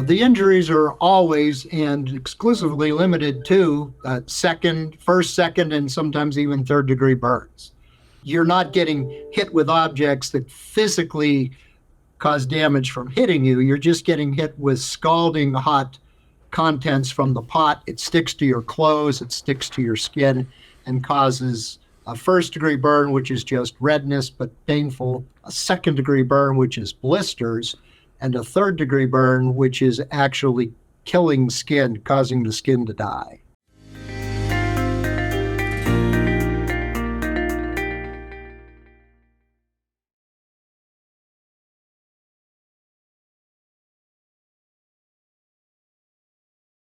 The injuries are always and exclusively limited to first, second, and sometimes even third degree burns. You're not getting hit with objects that physically cause damage from hitting you. You're just getting hit with scalding hot contents from the pot. It sticks to your clothes, it sticks to your skin, and causes a first degree burn, which is just redness but painful, a second degree burn, which is blisters, and a third degree burn, which is actually killing skin, causing the skin to die.